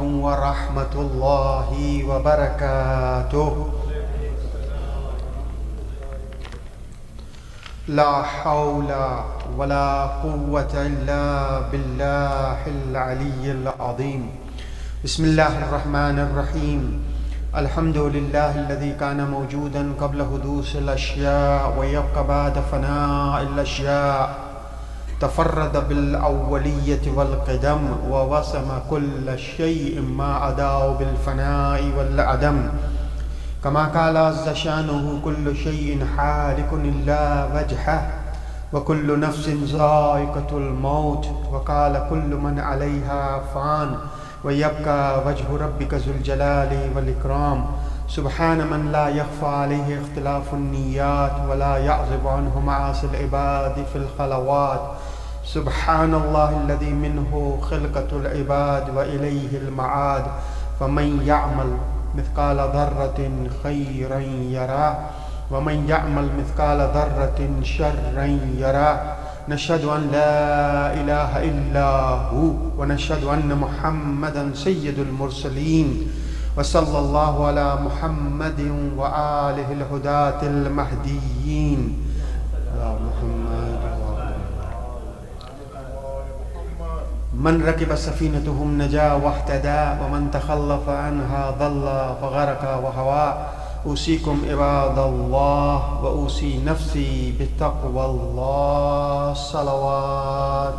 ورحمة الله وبركاته. لا حول ولا قوة إلا بالله العلي العظيم. بسم الله الرحمن الرحيم. الحمد لله الذي كان موجودا قبل حدوث الأشياء ويبقى بعد فناء الأشياء. تفرد بالأولية والقدم ووسم كل شيء ما عداه بالفناء والعدم. كما قال عز شانه كل شيء حالك إلا وجهه وكل نفس ذائقة الموت. وقال كل من عليها فان ويبقى وجه ربك ذو الجلال والإكرام. سبحان من لا يخفى عليه اختلاف النيات ولا يعزب عنه معاصي العباد في الخلوات. سبحان الله الذي منه خلقة العباد وإليه المعاد. فمن يعمل مثقال ذرة خيرا يراه ومن يعمل مثقال ذرة شرا يراه. نشهد أن لا إله إلا هو ونشهد أن محمدا سيد المرسلين. وصلى الله على محمد وآله الهداة المهديين. من ركب سفينتهم نجا واهتدى ومن تخلف عنها ضل فغرق وهوى. أوصيكم عباد الله وأوصي نفسي بتقوى الله. صلوات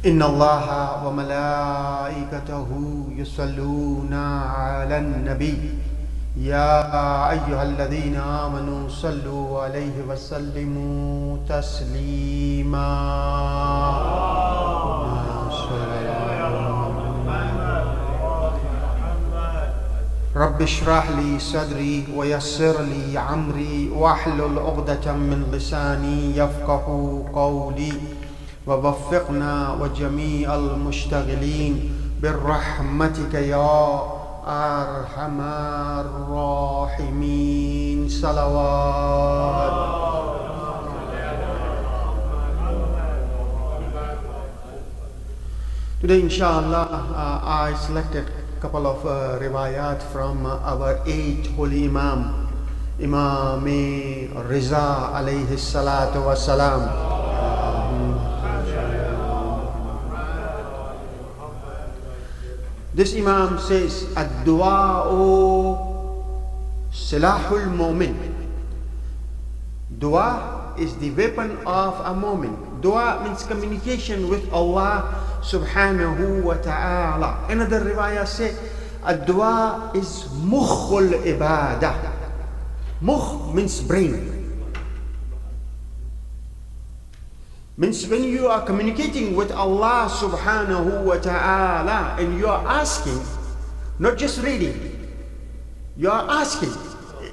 إن الله وملائكته يصلون على النبي يا أيها الذين آمنوا صلوا عليه وسلموا تسليما. رب اشرح لي صدري ويسر لي أمري واحلل عقدة من لساني يفقه قولي. ووفقنا وجميع المشتغلين برحمتك يا أرحم الراحمين. صلوات. Today inshallah I selected a couple of riwayat from our 8th holy Imam, Imam Riza alayhi salatu wassalam. This Imam says, Ad-du'a'u silahul mu'min. Dua is the weapon of a mu'min. Dua means communication with Allah subhanahu wa ta'ala. Another riwayah says, Ad-du'a is mukhul ibadah. Mukh means brain. Means when you are communicating with Allah subhanahu wa ta'ala and you are asking, not just reading, you are asking.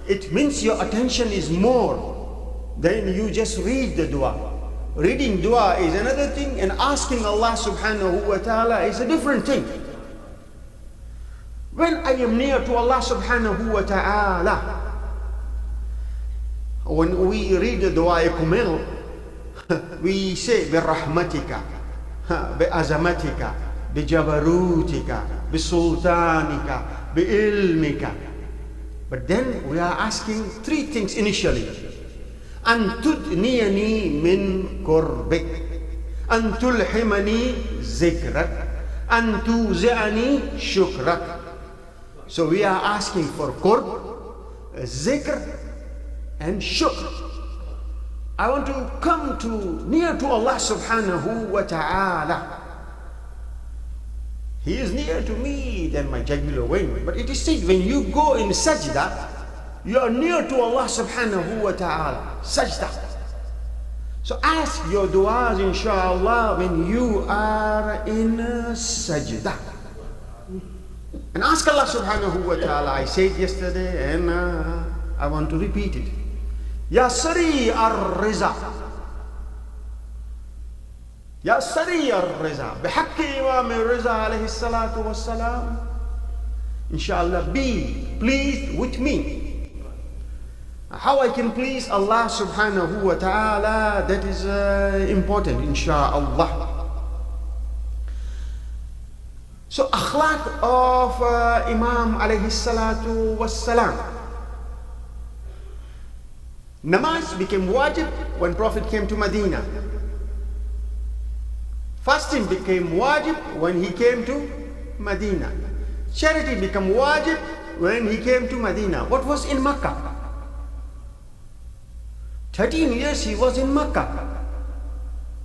It means your attention is more than you just read the dua. Reading dua is another thing and asking Allah subhanahu wa ta'ala is a different thing. When I am near to Allah subhanahu wa ta'ala, when we read the dua kumel, we say birahmatika, bi'azamatika, bijabarutika, bisultanika, bi'ilmika. But then we are asking three things initially. An tudniyani min kurbik, an tulhimani zikrak, an tuzi'ani shukrak. So we are asking for qurb, zikr and shukr. I want to come near to Allah subhanahu wa ta'ala. He is near to me than my jugular vein. But it is said when you go in sajda, you are near to Allah subhanahu wa ta'ala. Sajda. So ask your du'as inshallah when you are in sajda. And ask Allah subhanahu wa ta'ala. I said yesterday and I want to repeat it. Ya Sari ar-Riza, Ya Sari ar-Riza, bihaqqi Imam Riza alayhi salatu wassalam. Inshallah, be pleased with me. How I can please Allah subhanahu wa ta'ala, that is important, insha'Allah. So akhlaq of Imam alayhi salatu wassalam. Namaz became wajib when Prophet came to Medina. Fasting became wajib when he came to Medina. Charity became wajib when he came to Medina. What was in Makkah? 13 years he was in Makkah.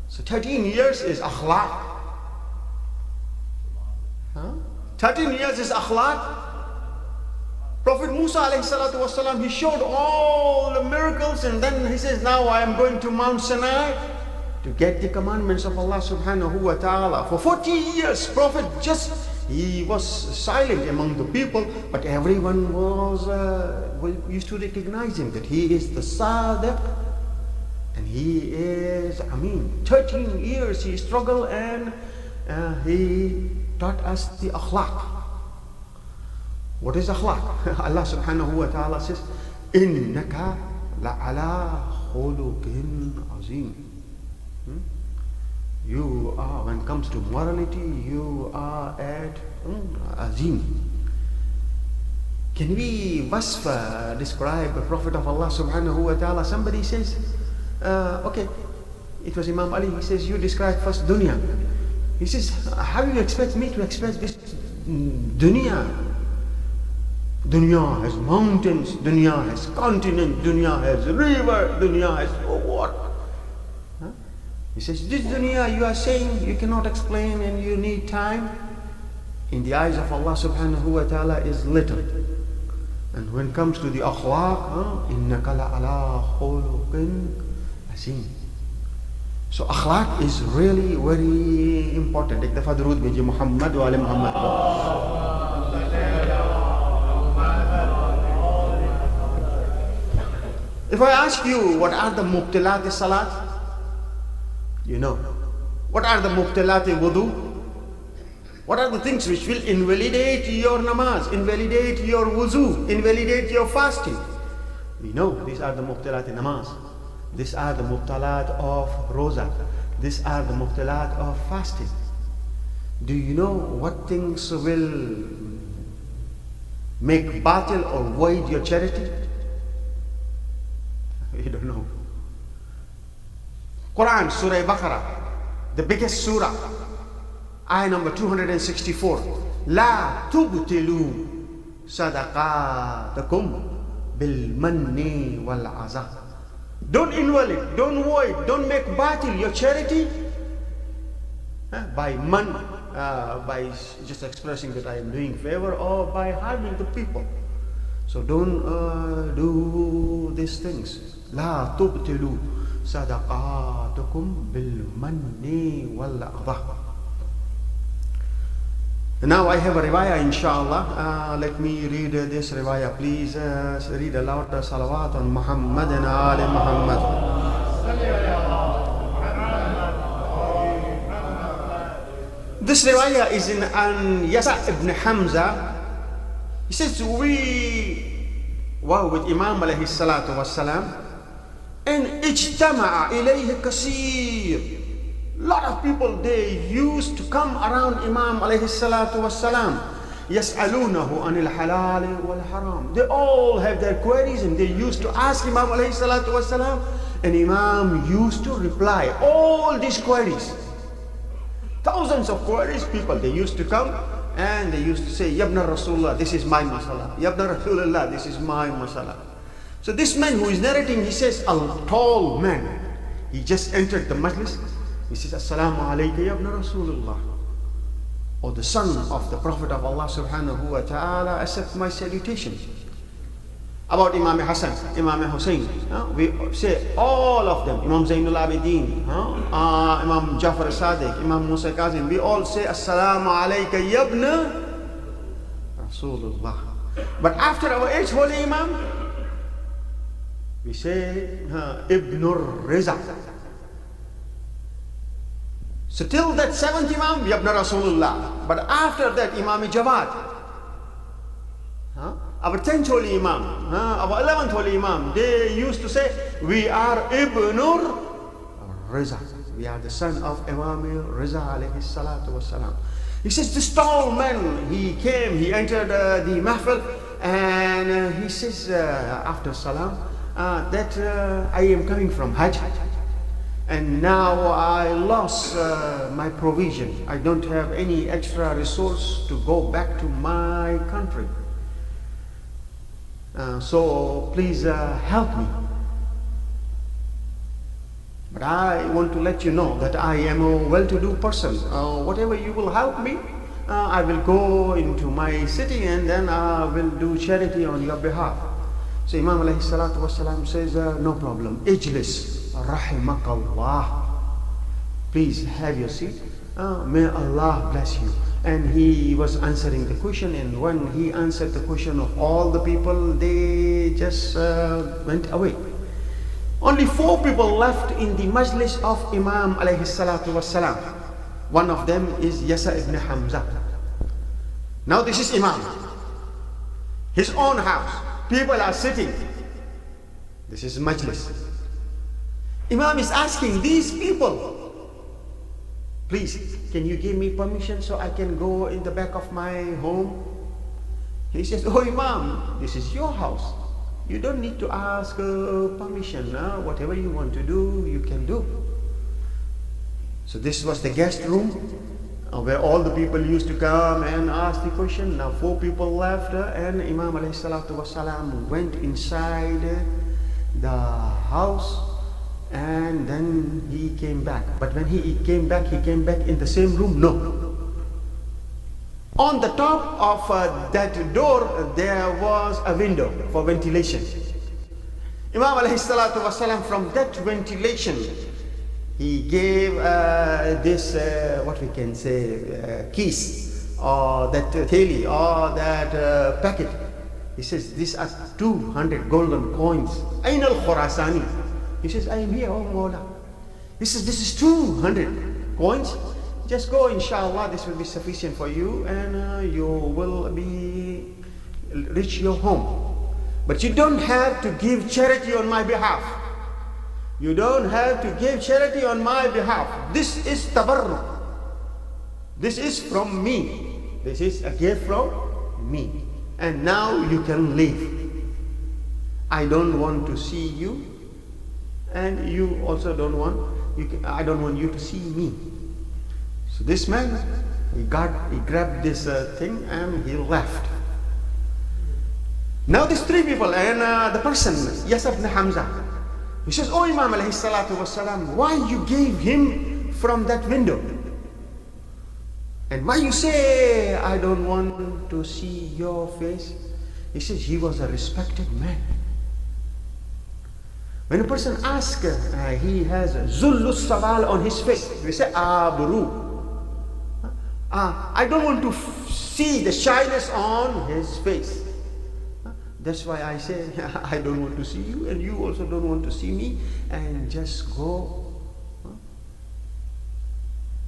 So 13 years is akhlaq. 13 years is akhlaq. Prophet Musa alayhi salatu wasalam, he showed all the miracles, and then he says, now I am going to Mount Sinai to get the commandments of Allah subhanahu wa ta'ala. For 40 years, Prophet he was silent among the people, but everyone used to recognize him, that he is the Sadiq, and he is Amin. 13 years he struggled, and he taught us the akhlaq. What is akhlaq? Allah subhanahu wa ta'ala says, Innaka la'ala khuluqin azim. You are, when it comes to morality, you are at azim. Can we describe the Prophet of Allah subhanahu wa ta'ala? Somebody says, okay, it was Imam Ali, he says, you describe first dunya. He says, how do you expect me to express this dunya? Dunya has mountains, dunya has continent, dunya has river, dunya has what? He says, this dunya you are saying you cannot explain and you need time. In the eyes of Allah subhanahu wa ta'ala is little. And when it comes to the akhlaq, innaka la'ala khuluqin azim. So akhlaq is really very important. Ek dafa durood bheje Muhammad wa ali Muhammad. If I ask you what are the mubtilat salat, you know. What are the mubtilat wudu? What are the things which will invalidate your namaz, invalidate your wuzu, invalidate your fasting? We know these are the mubtilat namaz. These are the mubtilat of roza. These are the mubtilat of fasting. Do you know what things will make batil or void your charity? You don't know. Quran, Surah Baqarah, the biggest surah, ayah number 264. La tubtilu sadaqatakum bil manni wal azah. Don't invalid, don't void, don't make batil your charity by by just expressing that I am doing favor, or by harming the people. So don't do these things. La tubtilu sadaqatukum bil manni wal adha. Now I have a riwayah, inshallah. Let me read this riwayah. Please read aloud the salawat on Muhammad and Ali Muhammad. This riwayah is in Yasa ibn Hamza. He says, we were with Imam alayhi salatu wassalam, and ijtama'a ilayhi kasir. Lot of people, they used to come around Imam alayhi salatu wassalam, yas'alunahu anil halal wal haram. They all have their queries, and they used to ask Imam alayhi salatu wassalam, and Imam used to reply all these queries. Thousands of queries, people, they used to come, and they used to say, Yabna Rasulullah, this is my masala. Yabna Rasulullah, this is my masala. So this man who is narrating, he says, a tall man, he just entered the majlis. He says, Assalamu alayka Yabna Rasulullah. O the son of the Prophet of Allah subhanahu wa ta'ala, accept my salutation. About Imam Hassan, Imam Hussein, we say all of them, Imam Zainul Abidin, Imam Jafar Sadiq, Imam Musa Kazim, we all say Assalamu alayka Yabna Rasulullah. But after our age, holy Imam, we say Ibnur Riza. So till that seventh Imam, Yabna Rasulullah. But after that, Imam Jawad, our 10th holy Imam, our 11th holy Imam, they used to say, we are Ibnur Riza. We are the son of Imam Riza alayhi salatu wasalam. He says, this tall man, he came, he entered the mahfil, and he says after salam that I am coming from Hajj, and now I lost my provision. I don't have any extra resource to go back to my country. So please help me. But I want to let you know that I am a well-to-do person. Whatever you will help me, I will go into my city and then I will do charity on your behalf. So Imam alayhi salatu wasalam says, no problem. Ijlis, rahimakallah. Please have your seat. May Allah bless you. And he was answering the question, and when he answered the question of all the people, they just went away. Only 4 people left in the majlis of Imam alayhi salatu wasalam. One of them is Yasa ibn Hamza. Now this is Imam, his own house. People are sitting. This is majlis. Imam is asking these people, please, can you give me permission so I can go in the back of my home? He says, oh Imam, this is your house. You don't need to ask permission. Whatever you want to do, you can do. So this was the guest room where all the people used to come and ask the question. Now 4 people left, and Imam alayhi salatu wasalam went inside the house, and then he came back. But when he came back in the same room? No. On the top of that door, there was a window for ventilation. Imam alayhi salatu wasalam, from that ventilation, he gave this, what we can say, keys, or that theli, or that packet. He says, these are 200 golden coins. Ayn al-Khurasani. He says, I am here, oh Mawla. He says, this is 200 coins. Just go, inshallah, this will be sufficient for you, and you will reach your home. But you don't have to give charity on my behalf. You don't have to give charity on my behalf. This is tabarruk. This is from me. This is a gift from me. And now you can leave. I don't want to see you, and you also don't want, I don't want you to see me. So this man, he grabbed this thing and he left. Now these 3 people and the person, Yasa ibn Hamza, he says, oh Imam alayhi salatu wasalam, why you gave him from that window? And why you say, I don't want to see your face? He says, he was a respected man. When a person asks, he has zullus sawal on his face. We say, abru. I don't want to see the shyness on his face. That's why I say, I don't want to see you, and you also don't want to see me, and just go.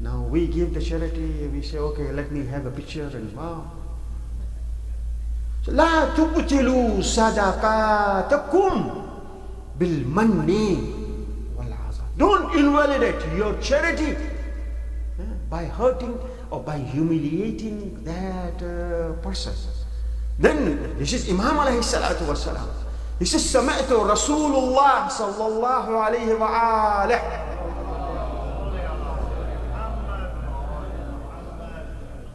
Now we give the charity, we say, okay, let me have a picture, and wow. La tubtilu sadaqatakum bil manni wal azab. Don't invalidate your charity by hurting or by humiliating that person. Then this is Imam alayhi salatu wasalam. He says, Sami'tu Rasulullah sallallahu alayhi wa alihi.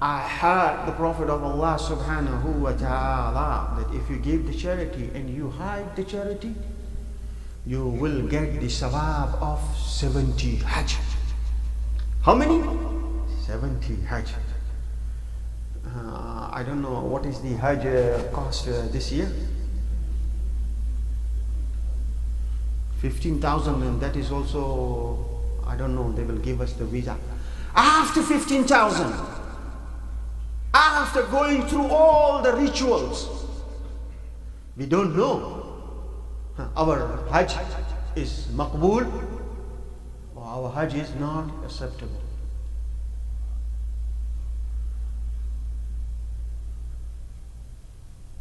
I heard the Prophet of Allah subhanahu wa ta'ala that if you give the charity and you hide the charity, you will get the sawab of 70 hajj. How many? 70 hajj. I don't know what is the hajj cost this year. 15,000, and that is also, I don't know, they will give us the visa. After 15,000, after going through all the rituals, we don't know our hajj is maqbool or our hajj is not acceptable.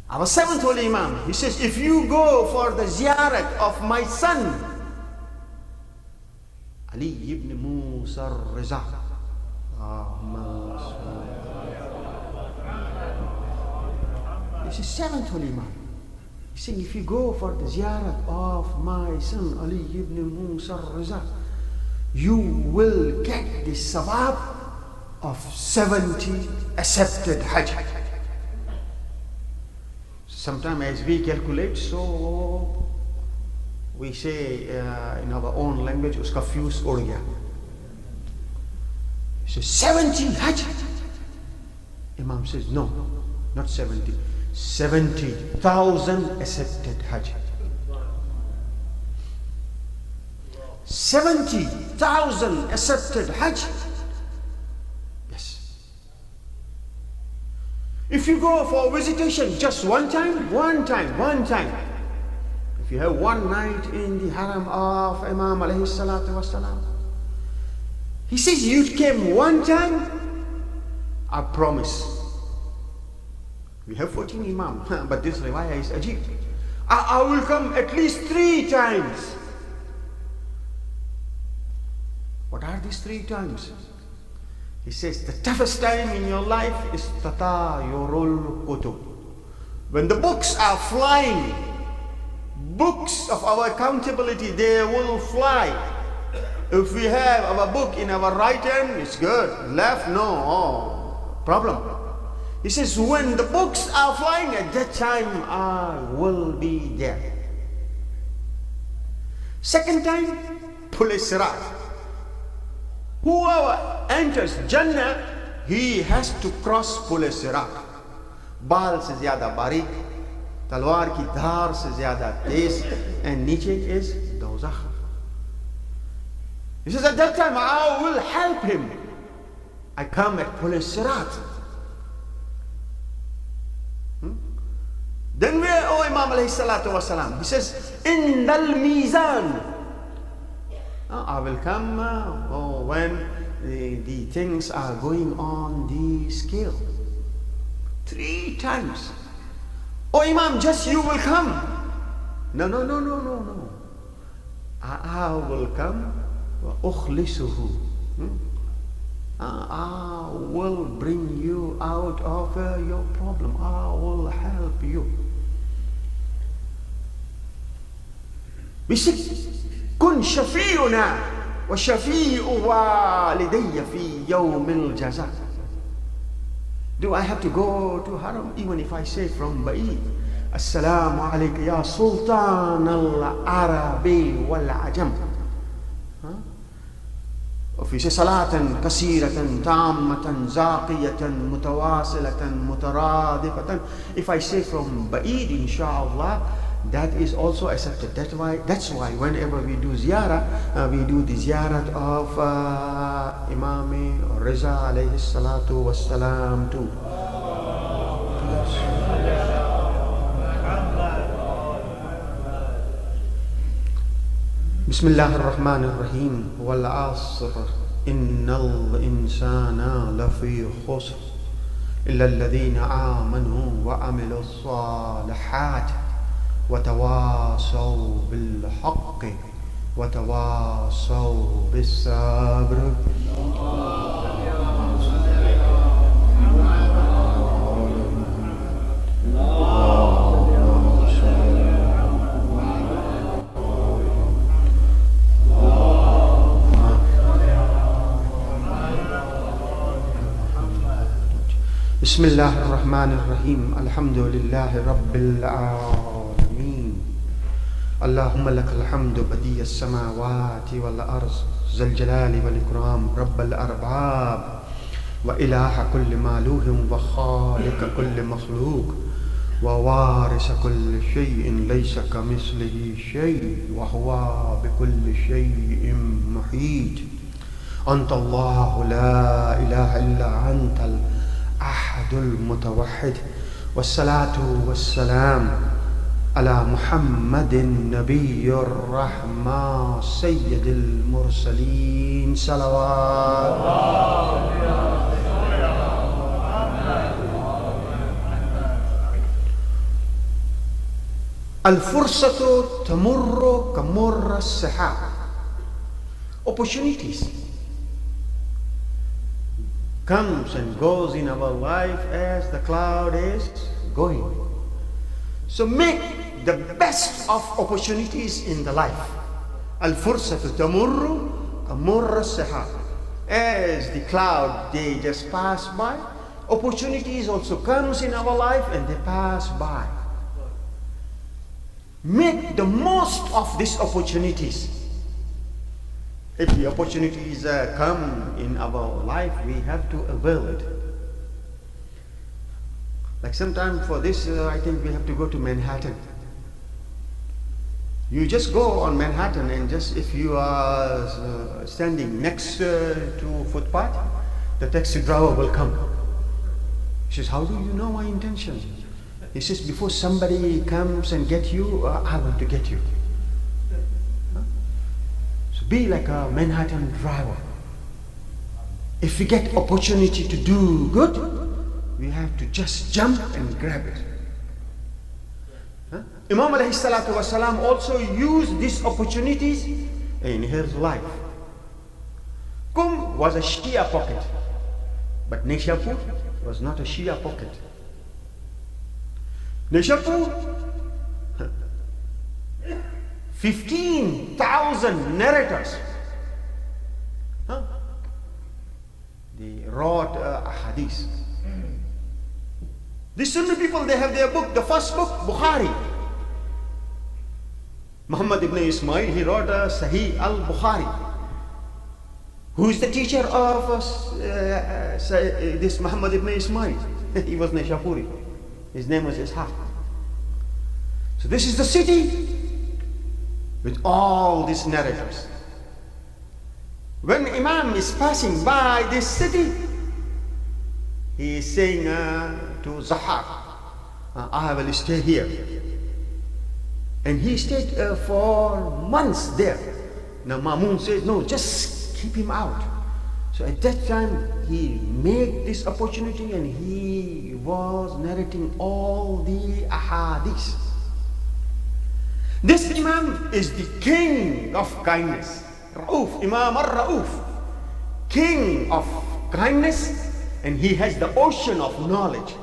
Our seventh holy Imam, he says, if you go for the ziyarat of my son, Ali ibn Musa al-Riza, this is seventh holy Imam. He's saying, if you go for the ziyarat of my son, Ali ibn Musa al-Riza, you will get the sawab of 70 accepted Hajj. Sometimes as we calculate, so we say in our own language, uska fuse ud gaya. So 70 Hajj. Imam says, no, not 70. 70,000 accepted Hajj. 70,000 accepted Hajj. Yes. If you go for visitation just one time. If you have one night in the haram of Imam alayhi salatu wasalam, he says you came one time, I promise. We have 14 Imam, but this riwayah is ajib. I will come at least 3 times. What are these 3 times? He says the toughest time in your life is tatayurul kutub. When the books are flying, books of our accountability, they will fly. If we have our book in our right hand, it's good. Left, no problem. He says when the books are flying, at that time I will be there. Second time, Pul Sirat. Whoever enters Jannah, he has to cross Pul Sirat. Baal se zyada barik, talwar ki dhar se zyada tez, and niche is dozakh. He says at that time I will help him. I come at Pul Sirat. Then where, oh Imam alayhi salatu wasalam, he says, Indal Mizan. I will come when the things are going on the scale. 3 times. Oh Imam, just you will come. No. I will come. Ukhlisuhu. I will bring you out of your problem. I will help you. كن شفيعنا وشفيع والدي في يوم الجزاء. Do I have to go to Haram even if I say from Ba'id? Assalamu alayka ya Sultan al-Arabi wal-Ajam. وفي صلاة كثيرة تامة زاقية متواصلة مترادفة. If I say from Ba'id, inshallah, that is also accepted. That's why whenever we do ziyarah, we do the ziyarat of Imam Riza alayhi salatu wassalam too. بسم الله الرحمن الرحيم والعصر إن الإنسان لفي خسر إلا الذين آمنوا وعملوا الصالحات وتواصوا بالحق وتواصوا بالصبر. بسم الله الرحمن الرحيم الحمد لله رب العالمين اللهم لك الحمد بديع السماوات والأرض ذا الجلال والإكرام رب الأرباب وإله كل مالوه وخالق كل مخلوق ووارث كل شيء ليس كمثله شيء وهو بكل شيء محيط أنت الله لا إله إلا أنت الأحد المتوحد والصلاة والسلام على محمد النبي الرحمة سيد المرسلين صلوات. Al-fursatu tamurru kamurra as-sahab. Opportunities comes and goes in our life as the cloud is going. So make the best of opportunities in the life. Al-fursatu tamurru kamurra as-sahab. As the cloud, they just pass by. Opportunities also comes in our life and they pass by. Make the most of these opportunities. If the opportunities come in our life, we have to avail it. Like sometime for this, I think we have to go to Manhattan. You just go on Manhattan and just if you are standing next to footpath, the taxi driver will come. He says, how do you know my intention? He says, before somebody comes and get you, I want to get you. Huh? So be like a Manhattan driver. If we get opportunity to do good, we have to just jump and grab it. Huh? Imam alayhi salatu wasalam also used these opportunities in his life. Qum was a Shia pocket, but Nishapur was not a Shia pocket. Nishapur, 15,000 narrators. Huh? They wrote a hadith. The Sunni people, they have their book, the first book, Bukhari. Muhammad ibn Ismail, he wrote Sahih al-Bukhari. Who is the teacher of this Muhammad ibn Ismail? He was Nishapuri. His name was Ishaq. So this is the city with all these narrators. When Imam is passing by this city, he is saying to Zahaq, I will stay here. And he stayed for months there. Now Mamun says, no, just keep him out. So at that time, he made this opportunity and he was narrating all the ahadith. This Imam is the king of kindness. Ra'uf, Imam al-Ra'uf, king of kindness, and he has the ocean of knowledge.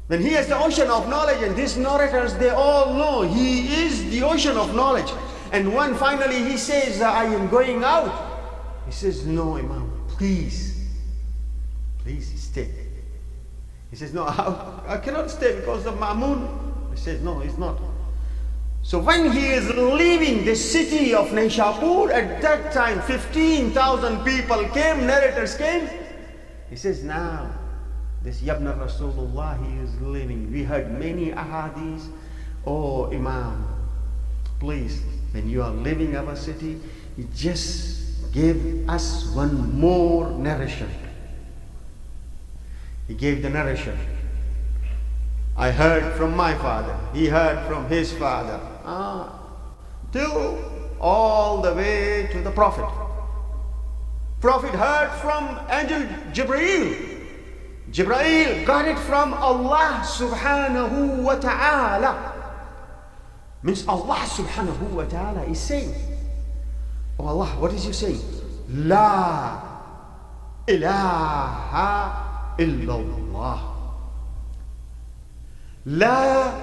When he has the ocean of knowledge, and these narrators, they all know he is the ocean of knowledge. And when finally he says, I am going out, he says, no, Imam, please stay. He says, no, I cannot stay because of Ma'mun. He says, no, it's not. So when he is leaving the city of Nishapur, at that time 15,000 people came, narrators came. He says, now this Yabna Rasulullah, he is leaving. We heard many ahadith. Oh Imam, please, when you are leaving our city, you just give us one more narration. He gave the narration. I heard from my father, he heard from his father, till all the way to the Prophet. Prophet heard from angel Jibreel. Jibreel got it from Allah subhanahu wa ta'ala. Means Allah subhanahu wa ta'ala is saying, oh Allah, what is he saying? La ilaha illallah. La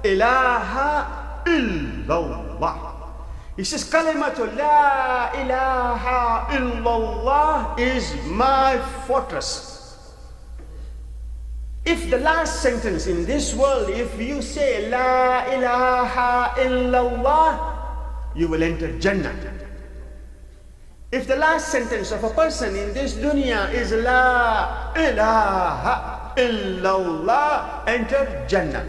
ilaha illallah. He says, Kalimatu la ilaha illallah is my fortress. If the last sentence in this world, if you say la ilaha illallah, you will enter Jannah. If the last sentence of a person in this dunya is la ilaha illallah, enter Jannah.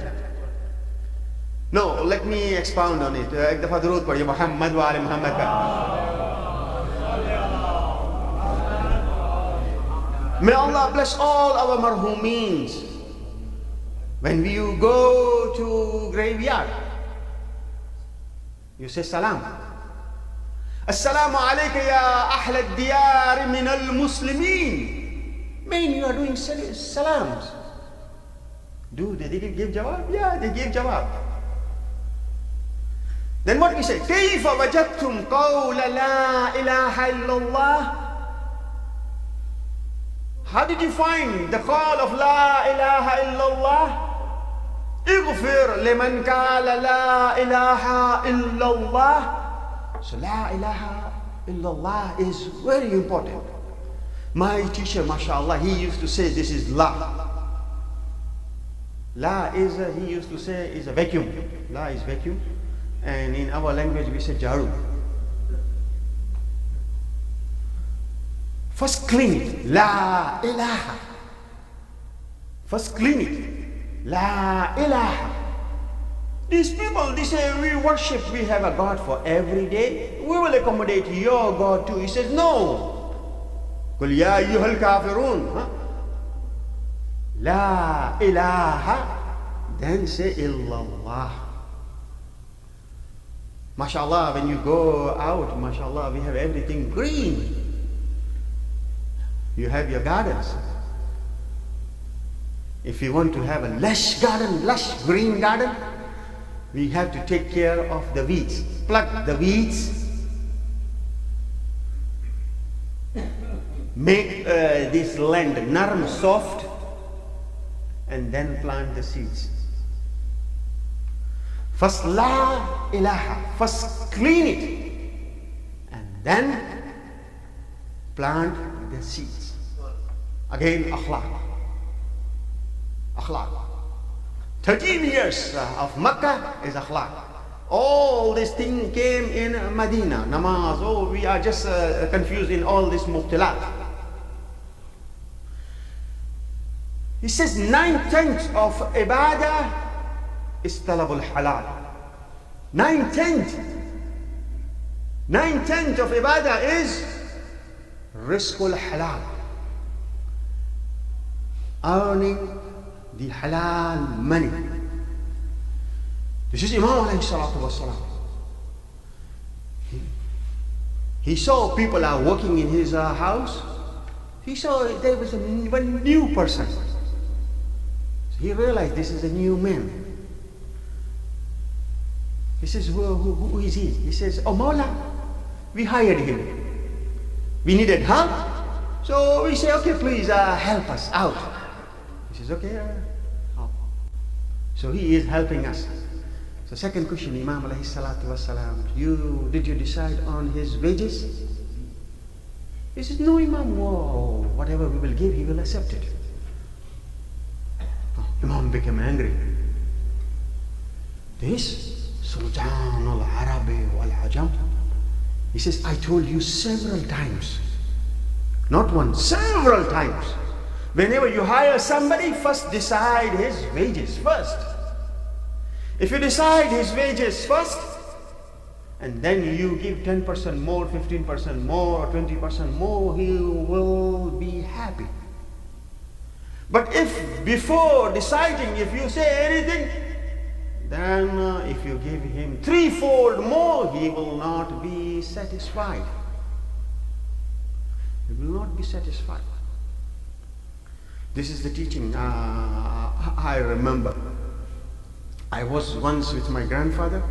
No, let me expound on it. Ek dafa durood padhiye Muhammad wa ali Muhammad ka. May Allah bless all our marhumeens. When you go to graveyard, you say salam. Assalamu alayka ya ahla al-diyar min al-muslimin. Mean you are doing salams. Do they give jawab? Yeah, they give jawab. Then what we say? كيف وجدتم قول لا إله إلا الله? How did you find the call of لا إله إلا الله? اغفر لمن قال لا إله إلا الله. So لا إله إلا الله is very important. My teacher, mashallah, he used to say this is La. La is, he used to say, is a vacuum. La is vacuum. And in our language we say jaru. First clean it. La ilaha. First clean it. La ilaha. These people, they say we worship, we have a God for every day. We will accommodate your God too. He says no. قل يا أيها الكافرون. La ilaha. Then say illallah. MashaAllah, when you go out, MashaAllah, we have everything green. You have your gardens. If you want to have a lush garden, lush green garden, we have to take care of the weeds. Pluck the weeds. Make this land narm, soft, and then plant the seeds. First la ilaha, first clean it, and then plant the seeds. Again, akhlaq. Akhlaq. 13 years of Makkah is akhlaq. All this thing came in Medina. Namaz, oh, we are just confused in all this mubtilat. He says 9/10 of ibadah is talabul halal. 9/10 of ibadah is rizqul halal. Earning the halal money. This is Imam alayhi salatu wasalam. He saw people are working in his house. He saw there was one new person. He realized this is a new man. He says, who is he? He says, oh Mawla, we hired him. We needed help. So we say, okay, please help us out. He says, okay, help. So he is helping us. So second question, Imam alayhi salatu wasalam, did you decide on his wages? He says, no Imam, whoa, whatever we will give, he will accept it. Imam became angry. This Sultan al-Arabi wal-Ajam. He says, I told you several times, not once, several times. Whenever you hire somebody, first decide his wages first. If you decide his wages first, and then you give 10% more, 15% more, or 20% more, he will be happy. But if before deciding, if you say anything, then if you give him threefold more, he will not be satisfied. He will not be satisfied. This is the teaching. I remember I was once with my grandfather.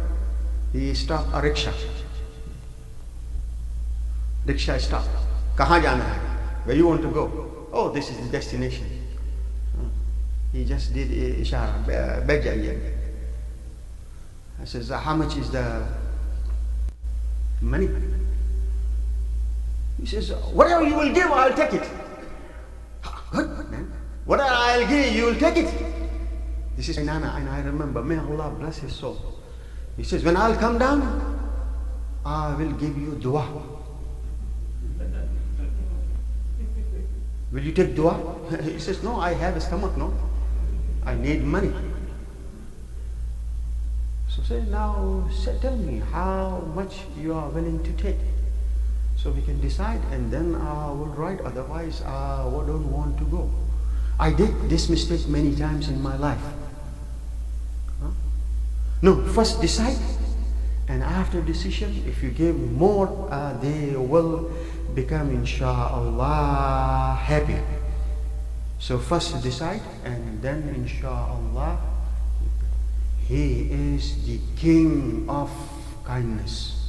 He stopped a rickshaw. Rickshaw stopped. Kahan jana hai? Where you want to go? Oh, this is the destination. He just did ishara. Bed jaiye. I says, how much is the money? He says, whatever you will give, I'll take it. Good, man. Whatever I'll give, you will take it. This is Nana, and I remember, may Allah bless his soul. He says, when I'll come down, I will give you dua. Will you take dua? He says, no, I have a stomach, no. I need money. So say, now tell me how much you are willing to take. So we can decide, and then I will write, otherwise I don't want to go. I did this mistake many times in my life. Huh? No, first decide, and after decision, if you give more, they will become, insha'Allah, happy. So first decide, and then insha'Allah, he is the king of kindness.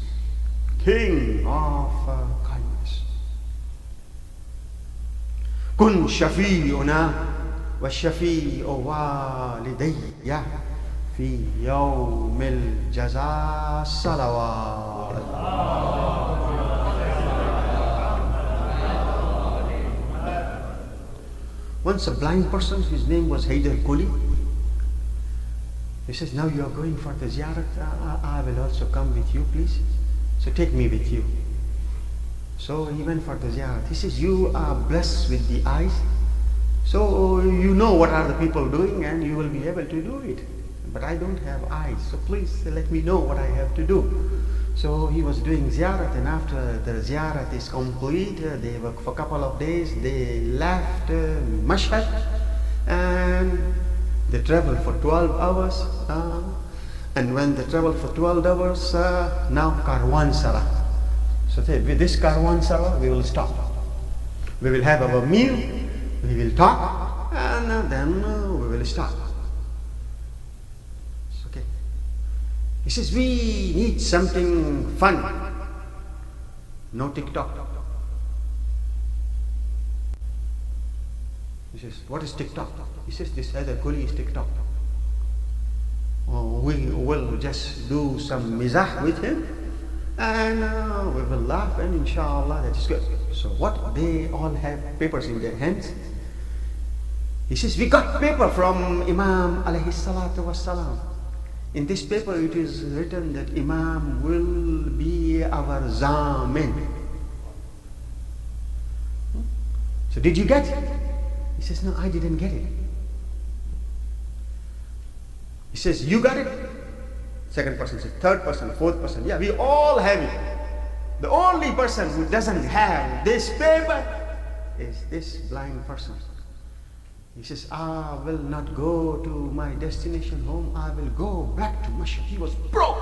King of kindness. كن شفيعنا وشفيع والدي في يوم الجزاء صلوات. Once a blind person, his name was Haider Kuli. He says, now you are going for the ziyarat, I will also come with you, please. So take me with you. So he went for the ziyarat. He says, you are blessed with the eyes. So you know what are the people doing and you will be able to do it. But I don't have eyes, so please let me know what I have to do. So he was doing ziyarat, and after the ziyarat is complete, they were for a couple of days, they left Mashhad and they traveled for 12 hours. And when they traveled for 12 hours, now Karwansara. So with this Karwansara, we will stop. We will have our meal, we will talk, and then we will stop. Okay. He says, we need something fun. No TikTok. He says, what is TikTok? He says, this other Kuli is TikTok. We will just do some mizah with him, and we will laugh, and inshallah that is good. So what, they all have papers in their hands. He says, we got paper from Imam alayhi salatu wassalam. In this paper it is written that Imam will be our Zamin. So did you get it? He says, no, I didn't get it. He says, you got it? Second person says, third person, fourth person. Yeah, we all have it. The only person who doesn't have this paper is this blind person. He says, I will not go to my destination home. I will go back to Mashhad. He was broke.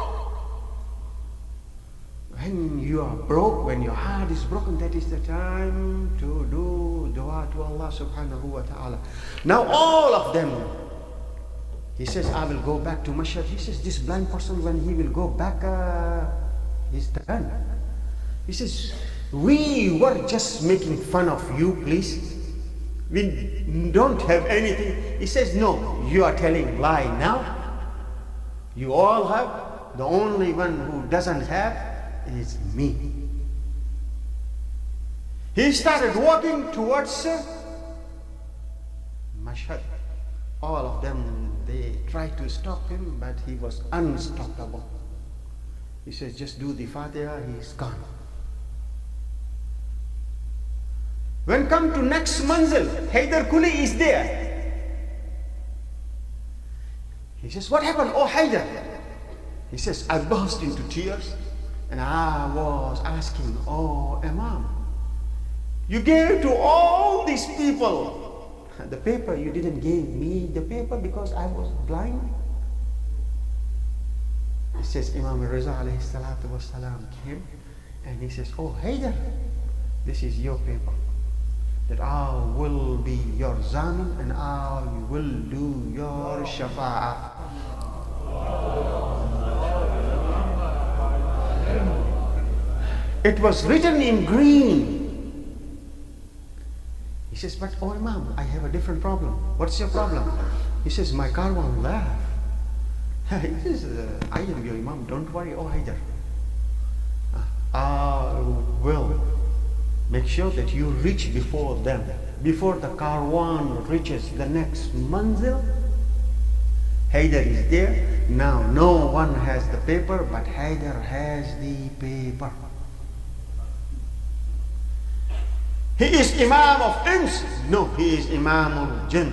When you are broke, when your heart is broken, that is the time to do dua to Allah subhanahu wa ta'ala. Now all of them, he says, I will go back to Mashhad. He says, this blind person, when he will go back, he's done. He says, we were just making fun of you, please. We don't have anything. He says, no, you are telling lie now. You all have. The only one who doesn't have is me. He started walking towards Mashhad. All of them, they tried to stop him, but he was unstoppable. He says, just do the Fatiha, he's gone. When come to next manzil, Haider Kuli is there. He says, what happened? Oh, Haider. He says, I burst into tears and I was asking, oh, Imam, you gave to all these people the paper. You didn't give me the paper because I was blind. He says, Imam Raza alayhi salatu wassalam came and he says, oh, Haider, this is your paper. That I will be your Zamin and I will do your Shafa'ah. It was written in green. He says, but oh Imam, I have a different problem. What's your problem? He says, my car won't laugh. He says, I am your Imam, don't worry, oh Haider. I will make sure that you reach before them. Before the Karwan reaches the next manzil, Haider is there. Now no one has the paper, but Haider has the paper. He is Imam of Ins. No, he is Imam of Jinn.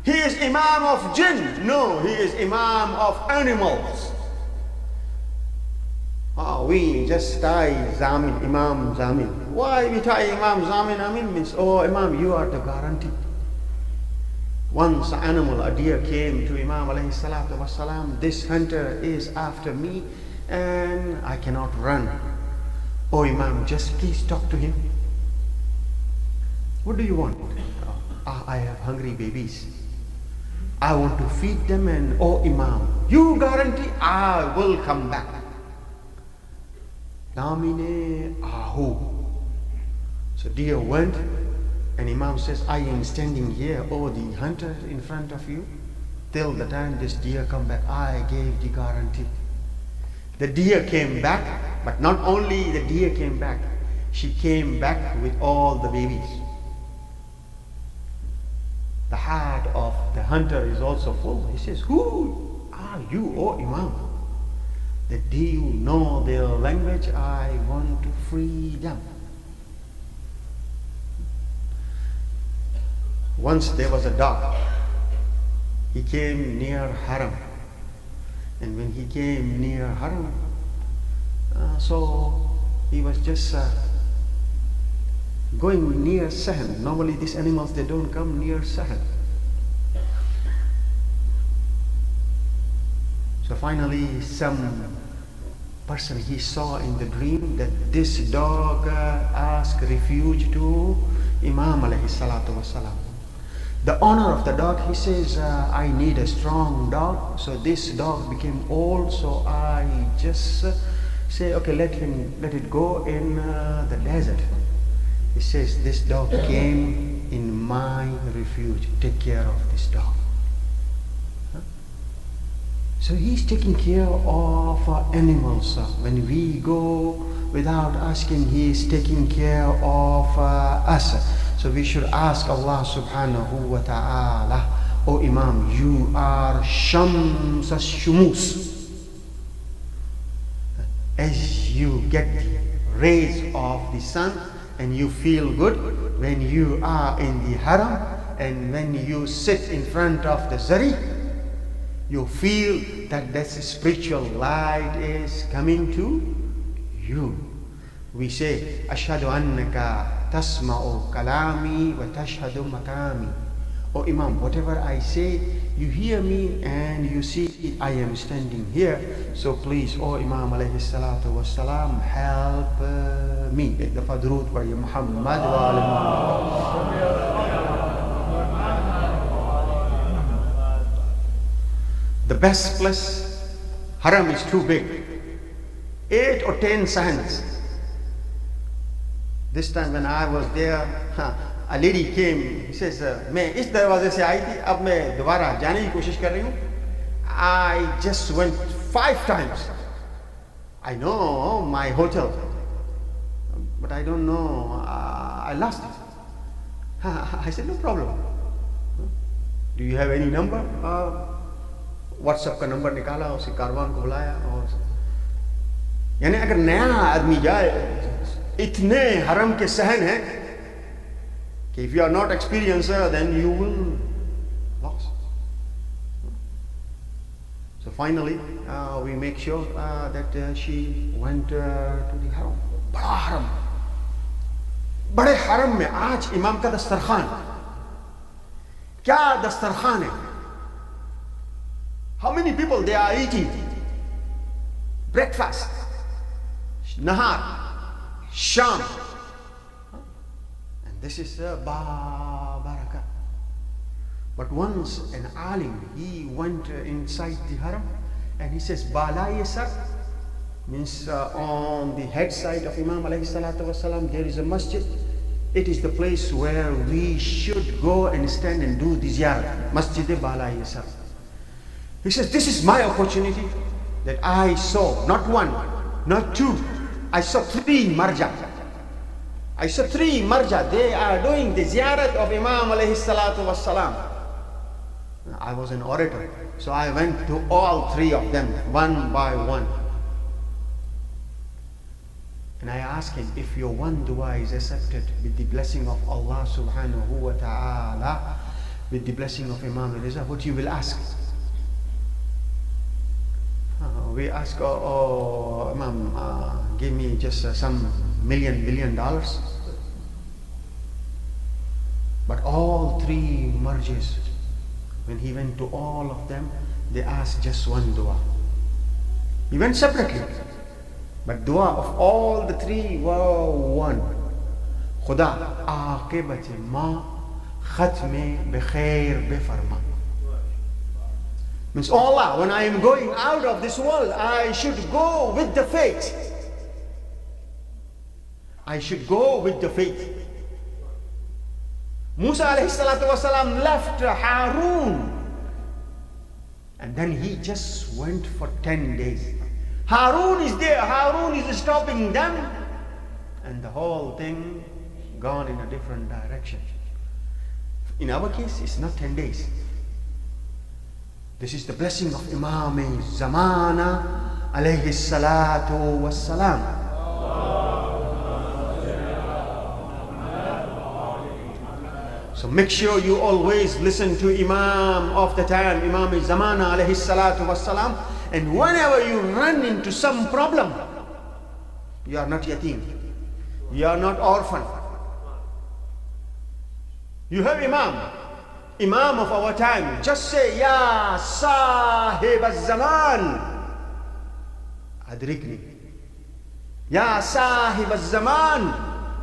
He is Imam of Jinn. No, he is Imam of animals. We just tie Zamin, Imam Zamin. Why we tie Imam Zamin? Amin means, oh Imam, you are the guarantee. Once an animal, a deer came to Imam alayhi salatu wasalam, this hunter is after me and I cannot run. Oh Imam, just please talk to him. What do you want? I have hungry babies. I want to feed them and oh Imam, you guarantee I will come back. Lamine ahu. So deer went, and Imam says, I am standing here, oh the hunter in front of you, till the time this deer come back. I gave the guarantee. The deer came back, but not only the deer came back, she came back with all the babies. The heart of the hunter is also full. He says, who are you, oh Imam? That do you know their language? I want to free them. Once there was a dog. He came near Haram. And when he came near Haram, so he was just going near Sahan. Normally these animals, they don't come near Sahan. So finally some person he saw in the dream that this dog asked refuge to Imam alayhi salatu wasalam. The owner of the dog, he says, I need a strong dog. So this dog became old, so I just say, okay, let it go in the desert. He says, this dog came in my refuge. Take care of this dog. Huh? So he's taking care of animals. When we go without asking, he is taking care of us. So we should ask Allah subhanahu wa ta'ala, oh Imam, you are Shams al-Shumus. As you get the rays of the sun and you feel good when you are in the haram, and when you sit in front of the zari, you feel that this spiritual light is coming to you. We say, Ashhadu annaka tasma'u kalami wa tashhadu makami. Oh Imam, whatever I say, you hear me and you see I am standing here. So please, oh Imam alayhi salatu wassalam, help me. The Fadrut wa ya Muhammad wa The best place, haram is too big. 8 or 10 sahans. This time when I was there, a lady came. He says, मैं इस दरवाजे से आई थी, अब मैं दोबारा जाने की कोशिश कर रही हूँ. I just went 5 times. I know my hotel, but I don't know. I lost it. I said, no problem. Do you have any number? WhatsApp का नंबर निकाला, उसी कारवान को बुलाया, और यानी अगर नया आदमी जाए, इतने हरम के सहन हैं कि if you are not experiencer, then you will lose. So finally, we make sure that she went to the haram. बड़ा हरम, बड़े हरम में आज इमाम का दस्तरखान, क्या दस्तरखान है? How many people they are eating? Breakfast, nahar, Sham. And this is Barakah. But once an alim, he went inside the haram and he says, Bala Yasar, means on the head side of Imam alayhi salatu wasalam, there is a masjid. It is the place where we should go and stand and do the ziyarah. Masjid Bala Yasar. He says, this is my opportunity that I saw, not 1, not 2, I saw 3 marja. I saw 3 marja. They are doing the ziyarat of Imam alayhi salatu wassalam. I was an orator, so I went to all 3 of them, one by one. And I asked him, if your one dua is accepted with the blessing of Allah subhanahu wa ta'ala, with the blessing of Imam Riza, what you will ask? We ask, Imam, give me just some $1 billion. But all 3 marjas, when he went to all of them, they asked just one dua. He went separately, but dua of all the 3 were one. Khuda aaqibat ma khatme bi khair bi farma. Means, Allah, when I am going out of this world, I should go with the faith. I should go with the faith. Musa alayhi salatu wasalam left Harun, and then he just went for 10 days. Harun is there, Harun is stopping them, and the whole thing gone in a different direction. In our case, it's not 10 days. This is the blessing of Imam Zamana alayhi salatu wassalam. So make sure you always listen to Imam of the time, Imam Zamana alayhi salatu wassalam. And whenever you run into some problem, you are not yatim, you are not orphan. You have Imam of our time. Just say, Ya Sahib al-Zaman, Adrikni. Ya Sahib al-Zaman,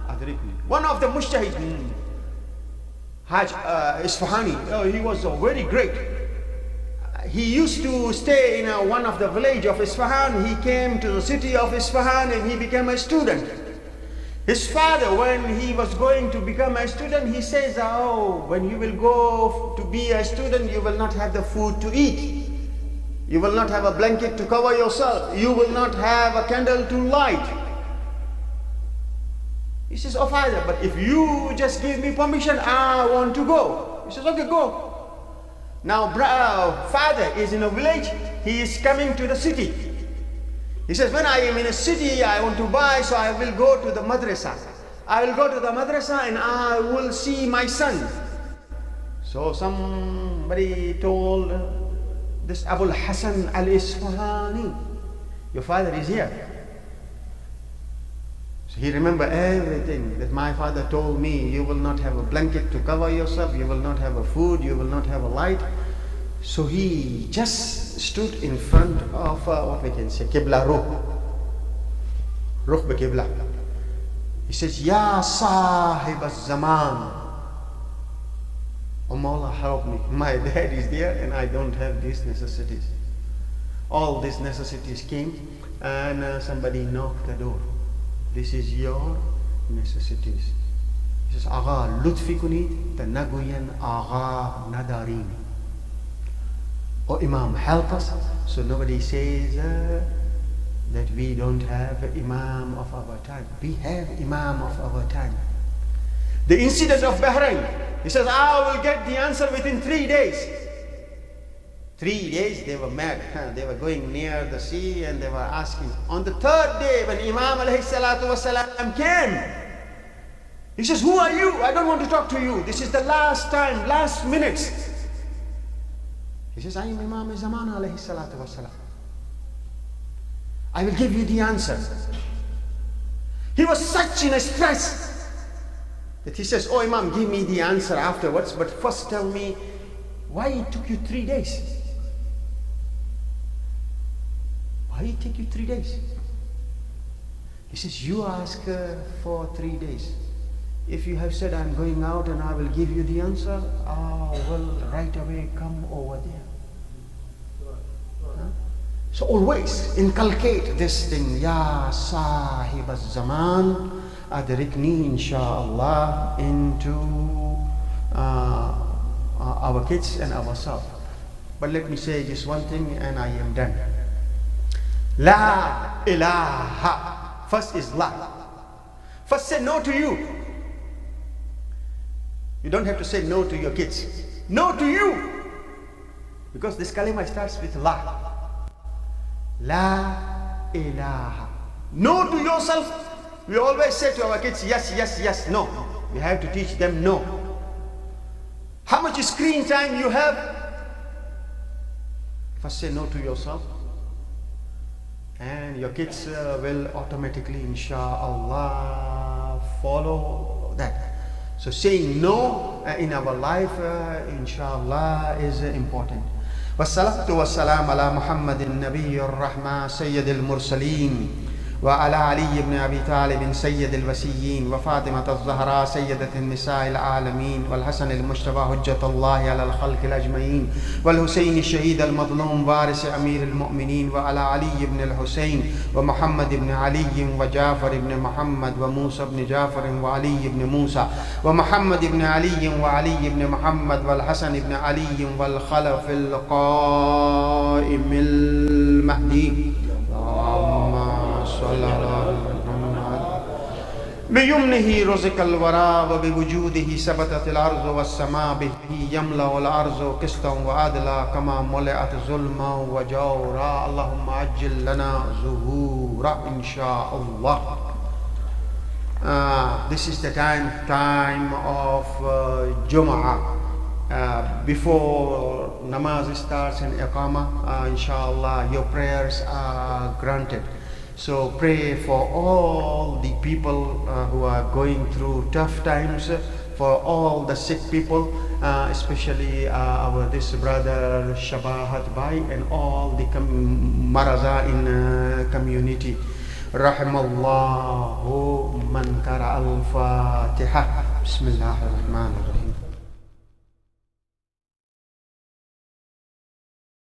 Adrikni. One of the Mujtahid, Haj Isfahani, he was very great. He used to stay in one of the village of Isfahan. He came to the city of Isfahan and he became a student. His father, when he was going to become a student, he says, oh, when you will go to be a student, you will not have the food to eat. You will not have a blanket to cover yourself. You will not have a candle to light. He says, oh father, but if you just give me permission, I want to go. He says, okay, go. Now father is in a village, he is coming to the city. He says, when I am in a city, I want to buy, so I will go to the madrasa. I will go to the madrasa and I will see my son. So somebody told this Abul Hasan al-Isfahani, your father is here. So he remembered everything that my father told me. You will not have a blanket to cover yourself, you will not have a food, you will not have a light. So he just stood in front of what we can say, Qibla Ruh bi Qibla. He says, Ya Sahib al-Zaman, oh Mawla, help me. My dad is there and I don't have these necessities. All these necessities came and somebody knocked the door. This is your necessities. He says, Agha Lutfi Kunit, the Naguyan Agha Nadarini. Oh Imam, help us. So nobody says that we don't have Imam of our time. We have Imam of our time. The incident of Bahrain, he says, I will get the answer within 3 days. 3 days they were mad. They were going near the sea and they were asking. On the 3rd day, when Imam alayhi salatu wasalam came, he says, who are you? I don't want to talk to you. This is the last time, last minutes. He says, I am Imam Zamana alayhi salatu wasalam. I will give you the answer. He was such in a stress that he says, oh Imam, give me the answer afterwards, but first tell me why it took you 3 days. Why it took you 3 days? He says, you ask for 3 days. If you have said, I'm going out and I will give you the answer, I will right away come over there. Huh? So always inculcate this thing, Ya Sahib al-Zaman, Adrikni insha'Allah, into our kids and ourselves. But let me say just one thing and I am done. La ilaha. First is La. First say no to you. You don't have to say no to your kids. No to you. Because this kalima starts with La. La ilaha. No to yourself. We always say to our kids, yes, yes, yes, no. We have to teach them no. How much screen time you have? First say no to yourself. And your kids will automatically, insha'Allah, follow that. So saying no in our life, inshallah, is important. Wassalatu wassalam ala Muhammadin Nabiyyur Rahma Sayyidil Mursaleen وعلى علي بن أبي طالب سيد الوسيين وفاطمة الزهراء سيدة النساء العالمين والحسن المجتبى حجة الله على الخلق الأجمعين والحسين الشهيد المظلوم وارث أمير المؤمنين وعلى علي بن الحسين ومحمد بن علي وجعفر بن محمد وموسى بن جعفر وعلي بن موسى ومحمد بن علي وعلي بن محمد والحسن بن علي والخلف القائم المهدي بيمنه رزق الورى وبوجوده ثبتت الأرض والسماء به يملأ الأرض قسطا وعدلا كما ملئت ظلما وجورا اللهم عجل لنا ظهورا إن شاء الله. This is the time of Jum'ah. Before namaz starts and iqamah, inshallah, your prayers are granted. So pray for all the people who are going through tough times, for all the sick people, especially this brother Shabahat Bhai and all the Maraza in community. Rahimallahu man qara al-Fatiha. Bismillahir Rahmanir Rahim.